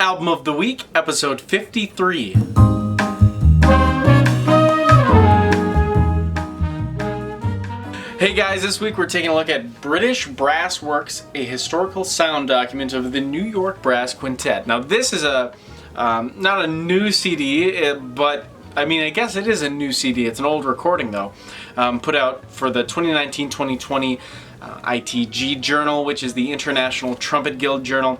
Album of the Week, episode 53. Hey guys, this week we're taking a look at British Brass Works, a historical sound document of the New York Brass Quintet. Now this is not a new CD, but I mean, I guess it is a new CD. It's an old recording though, put out for the 2019-2020 ITG Journal, which is the International Trumpet Guild Journal.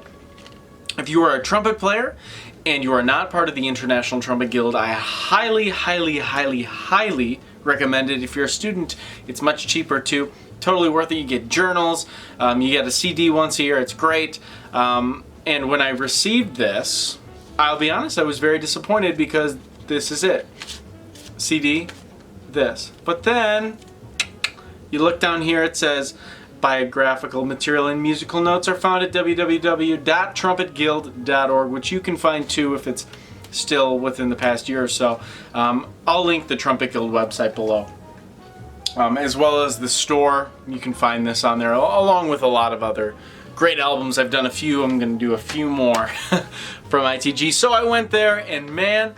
If you are a trumpet player and you are not part of the International Trumpet Guild, I highly recommend it. If you're a student, it's much cheaper too. Totally worth it. You get journals, you get a CD once a year. It's great. And when I received this, I'll be honest, I was very disappointed because this is it. CD, this. But then you look down here, it says biographical material and musical notes are found at www.trumpetguild.org, which you can find too if it's still within the past year or so. I'll link the Trumpet Guild website below, as well as the store. You can find this on there, along with a lot of other great albums. I've done a few. I'm going to do a few more from ITG. So I went there, and man,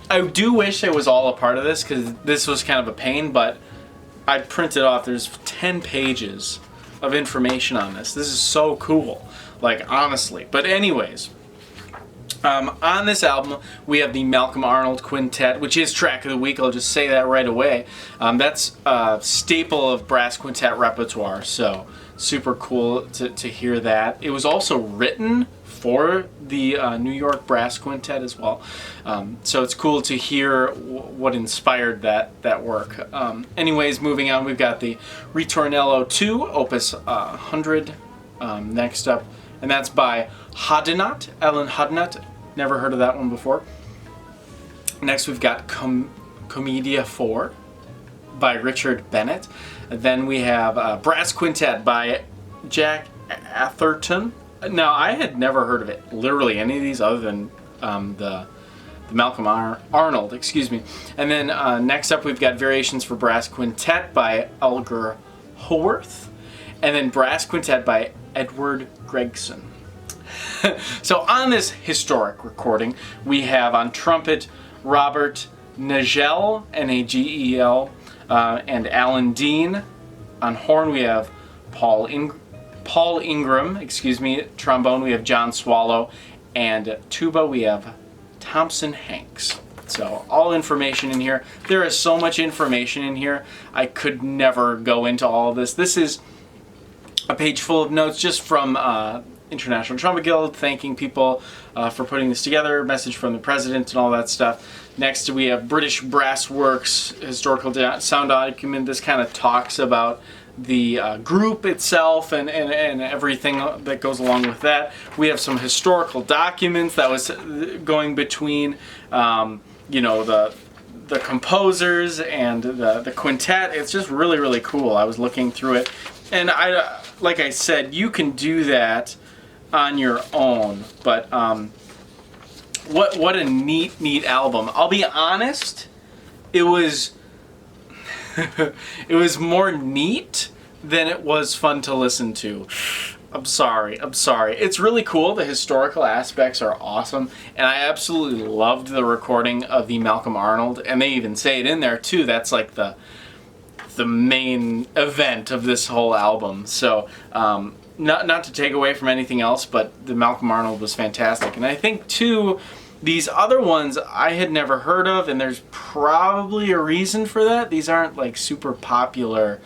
I do wish I was all a part of this, because this was kind of a pain, but I printed off. There's 10 pages of information on this. This is so cool, like, honestly. But anyways, on this album we have the Malcolm Arnold Quintet, which is track of the week. I'll just say that right away. That's a staple of brass quintet repertoire, so super cool to hear that. It was also written for the New York Brass Quintet as well, so it's cool to hear what inspired that work. Anyways, moving on, we've got the Ritornello 2, Opus 100 next up, and that's by Hodinot, Ellen Hodinot. Never heard of that one before. Next we've got Commedia 4 by Richard Bennett. And then we have Brass Quintet by Jack Atherton. Now, I had never heard of it, literally any of these, other than the Malcolm Arnold, excuse me. And then next up we've got Variations for Brass Quintet by Elgar Howarth. And then Brass Quintet by Edward Gregson. So on this historic recording, we have on trumpet Robert Nagel, Nagel, and Alan Dean. On horn we have Paul Ingram, excuse me. Trombone we have John Swallow, and tuba we have Thompson Hanks. So all information in here. There is so much information in here. I could never go into all of this. This is a page full of notes just from International Trumpet Guild, thanking people for putting this together, message from the president and all that stuff. Next we have British Brass Works, historical sound document. This kind of talks about the group itself and everything that goes along with that. We have some historical documents that was going between you know, the composers and the quintet. It's just really cool. I was looking through it, and like I said, you can do that on your own, but what a neat album. I'll be honest, it was it was more neat than it was fun to listen to. I'm sorry. It's really cool. The historical aspects are awesome, and I absolutely loved the recording of the Malcolm Arnold, and they even say it in there too. That's like the main event of this whole album. So not to take away from anything else, but the Malcolm Arnold was fantastic. And I think too, these other ones I had never heard of, and there's probably a reason for that. These aren't like super popular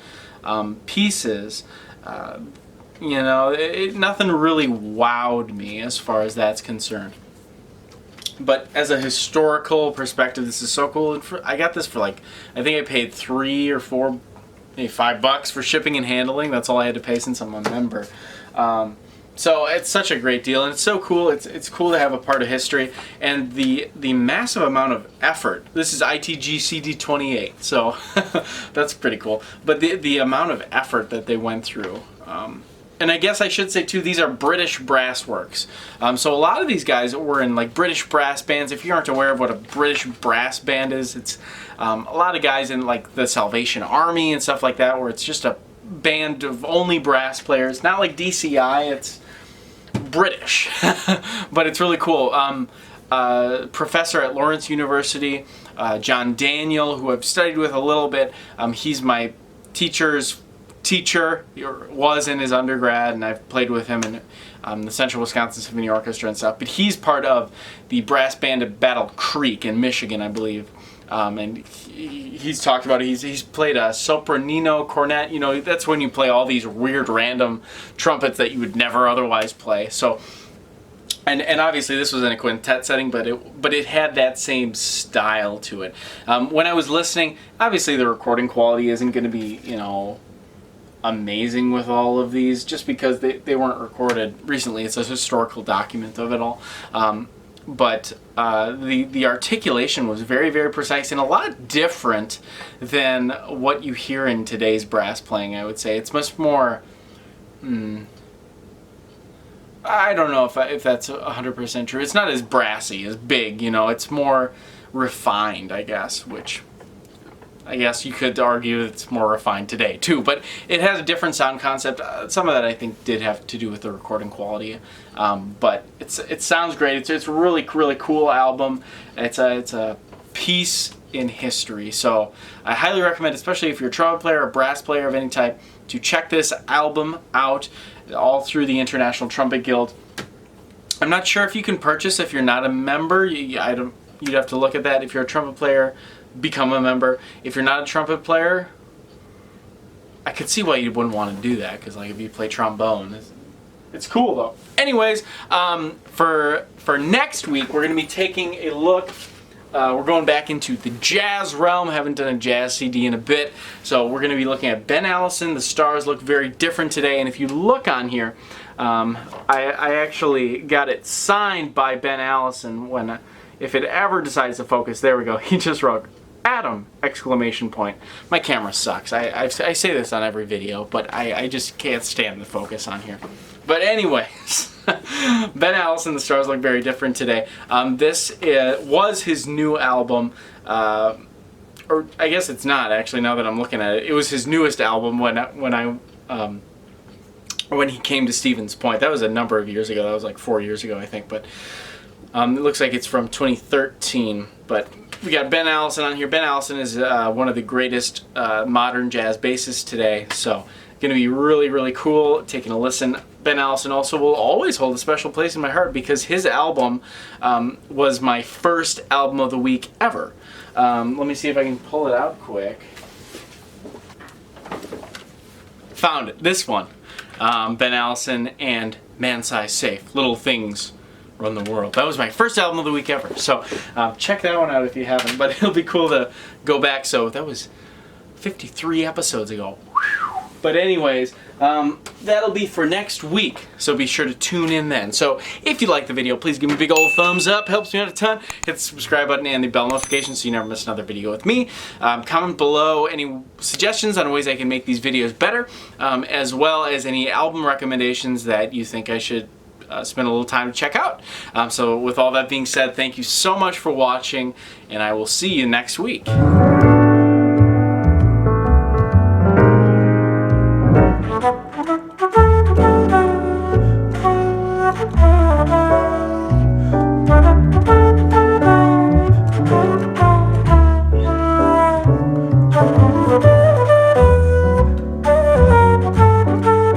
pieces. You know, nothing really wowed me as far as that's concerned. But as a historical perspective, this is so cool. And I got this for like, I think I paid $3 or $4, maybe $5 for shipping and handling. That's all I had to pay since I'm a member. So it's such a great deal, and it's so cool. It's cool to have a part of history, and the massive amount of effort. This is ITG CD 28, so that's pretty cool. But the amount of effort that they went through. And I guess I should say too, these are British brass works. So a lot of these guys were in like British brass bands. If you aren't aware of what a British brass band is, it's a lot of guys in like the Salvation Army and stuff like that, where it's just a band of only brass players. Not like DCI, it's British, but it's really cool. Professor at Lawrence University, John Daniel, who I've studied with a little bit. He's my teacher's teacher, was in his undergrad, and I've played with him in the Central Wisconsin Symphony Orchestra and stuff. But he's part of the brass band at Battle Creek in Michigan, I believe. And he's talked about it. He's played a sopranino, cornet. You know, that's when you play all these weird random trumpets that you would never otherwise play. So, and obviously this was in a quintet setting, but it had that same style to it. When I was listening, obviously the recording quality isn't going to be, you know, amazing with all of these, just because they weren't recorded recently. It's a historical document of it all. But the articulation was very, very precise and a lot different than what you hear in today's brass playing, I would say. It's much more, I don't know if that's 100% true. It's not as brassy, as big, you know. It's more refined, I guess, which I guess you could argue it's more refined today too, but it has a different sound concept. Some of that I think did have to do with the recording quality, but it sounds great. It's a really cool album. It's a piece in history, so I highly recommend, especially if you're a trumpet player or brass player of any type, to check this album out, all through the International Trumpet Guild. I'm not sure if you can purchase if you're not a member. You'd have to look at that. If you're a trumpet player, become a member. If you're not a trumpet player, I could see why you wouldn't want to do that, because like if you play trombone, it's cool though. Anyways, for next week we're going to be taking a look. We're going back into the jazz realm. I haven't done a jazz CD in a bit, so we're going to be looking at Ben Allison. The stars look very different today, and if you look on here, I actually got it signed by Ben Allison when, if it ever decides to focus, there we go. He just wrote Adam! Exclamation point. My camera sucks. I say this on every video, but I just can't stand the focus on here. But anyways, Ben Allison, the stars look very different today. This was his new album, or I guess it's not actually. Now that I'm looking at it, it was his newest album when he came to Stevens Point. That was a number of years ago. That was like 4 years ago, I think. But it looks like it's from 2013. But we got Ben Allison on here. Ben Allison is one of the greatest modern jazz bassists today. So going to be really cool taking a listen. Ben Allison also will always hold a special place in my heart, because his album was my first album of the week ever. Let me see if I can pull it out quick. Found it. This one. Ben Allison and Man Size Safe. Little Things Run the World. That was my first album of the week ever. So check that one out if you haven't. But it'll be cool to go back. So that was 53 episodes ago. But anyways, that'll be for next week, so be sure to tune in then. So if you like the video, please give me a big old thumbs up, helps me out a ton. Hit the subscribe button and the bell notification so you never miss another video with me. Comment below any suggestions on ways I can make these videos better, as well as any album recommendations that you think I should spend a little time to check out. So with all that being said, thank you so much for watching, and I will see you next week.